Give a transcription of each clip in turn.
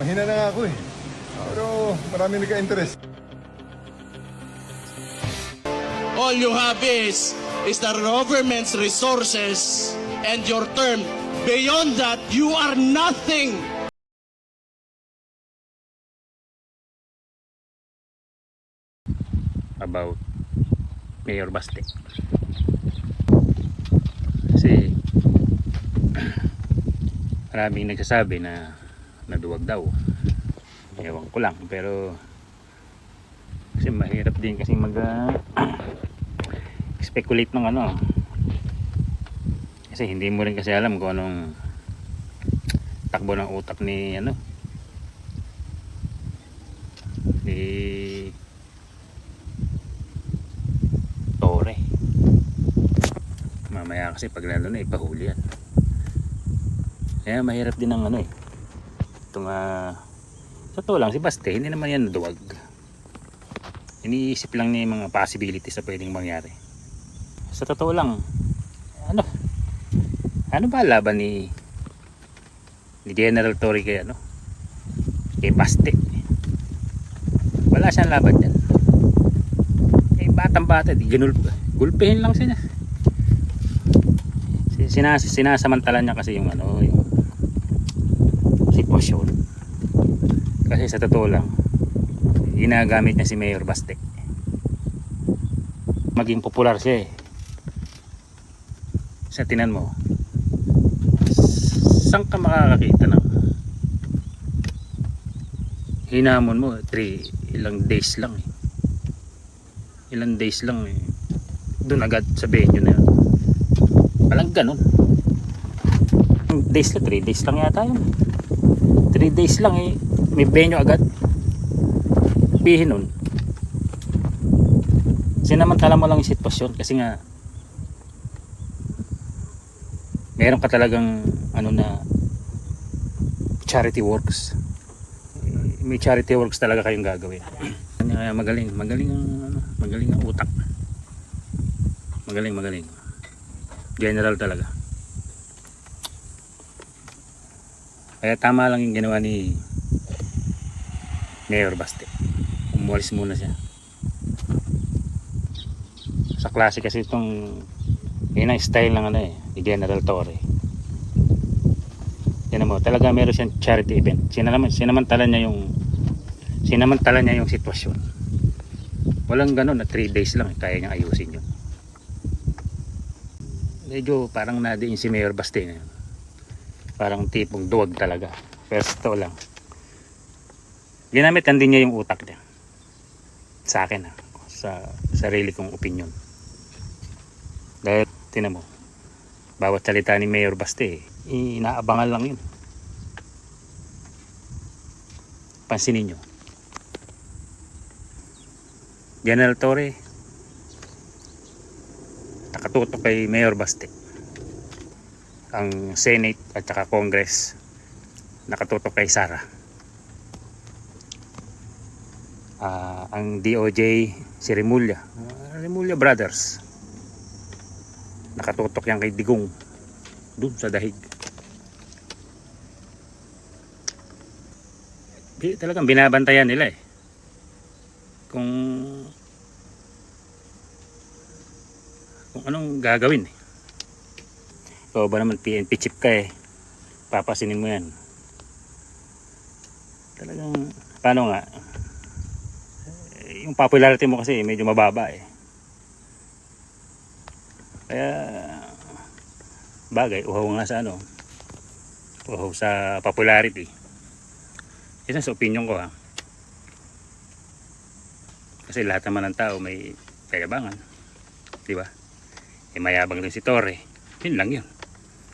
mahina na nga ako eh. Pero marami nagka-interest. All you have is the government's resources and your term. Beyond that, you are nothing. About Mayor Baste. Kasi maraming nagsasabi na naduwag daw. Ewan ko lang, pero kasi mahirap din kasi mag speculate ng ano. Kasi hindi mo rin kasi alam kung anong takbo ng utak ni ano, ni Torre. Mamaya kasi pag lalo na ipahuli yan. Kaya mahirap din ang ano eh. Itong sa to lang si Baste, hindi naman yan naduwag. Iniisip lang niya yung mga possibilities na pwedeng mangyari. Sa totoo lang, ano ba laban ni General Torre kay ano? Kay Baste? Wala siyang laban dyan. Batang bata, gulpihin lang siya. Sinasamantala niya kasi yung ano, yung sitwasyon. Kasi sa totoo lang, ginagamit niya si Mayor Baste. Maging popular siya eh. Sa tinan mo, saan ka makakakita ng hinamon mo, ilang days lang eh. Ilang days lang eh. Doon agad sa venue na yun. Walang ganun. Days lang, 3 days lang yata yun. 3 days lang eh. May venue agad. Bihin nun. Sinamantala mo lang yung sitwasyon kasi nga meron ka talagang ano na charity works. May charity works talaga kayong gagawin. Kaya magaling ang utak. Magaling. General talaga. Kaya tama lang yung ginawa ni Mayor Baste. Umuwalis muna siya. Sa klase kasi itong yun ang style ng ano eh, ni General Torre. Yan mo, talaga meron siyang charity event. Sinamantala niya yung sitwasyon. Walang ganun na 3 days lang kaya niyang ayusin yun. Medyo parang nadiin si Mayor Baste na yun. Parang tipong duwag talaga. Pero ito lang, ginamit din niya yung utak niya. Sa akin sa sarili kong opinion. Dahil tinan mo, bawat salita ni Mayor Baste inaabangan lang yun. Pansinin nyo, General Torre nakatutok kay Mayor Baste. Ang Senate at saka Congress nakatutok kay Sara. Ang DOJ si Remulla Brothers nakatutok yan kay Digong dun sa dahig. Talagang binabantayan nila eh kung anong gagawin eh. Ikaw ba naman PNP chief ka eh, papasinin mo yan. Talagang paano nga, yung popularity mo kasi medyo mababa eh. Kaya bagay, uhaw nga sa ano, uhaw sa popularity. Isa sa opinion ko kasi lahat naman ng tao may kayabangan, di ba? Mayabang rin si Torre, yun lang yun.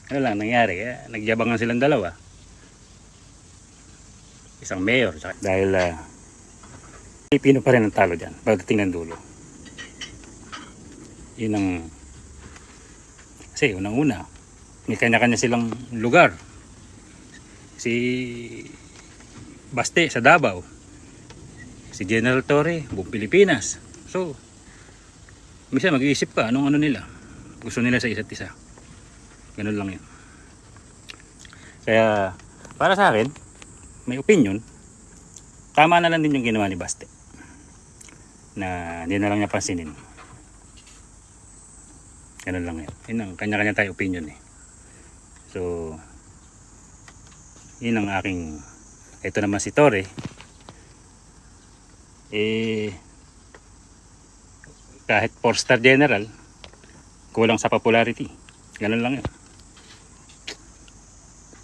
Ano lang nangyari, nagyabangan silang dalawa, isang mayor dahil Pilipino pa rin ang talo dyan pagdating ng dulo. Yun ang kasi unang-una may kanya-kanya silang lugar. Si Baste sa Davao, si General Torre buong Pilipinas. So minsan mag-iisip ka anong ano nila, gusto nila sa isa't isa. Ganun lang yun. Kaya para sa akin may opinion, tama na lang din yung ginawa ni Baste. Na hindi na lang niya pansinin. Ganun lang yan. Yun ang kanya-kanya tayo opinion eh. So, yun ang aking, ito naman si Torre, kahit 4-star general, kulang sa popularity. Ganun lang yun.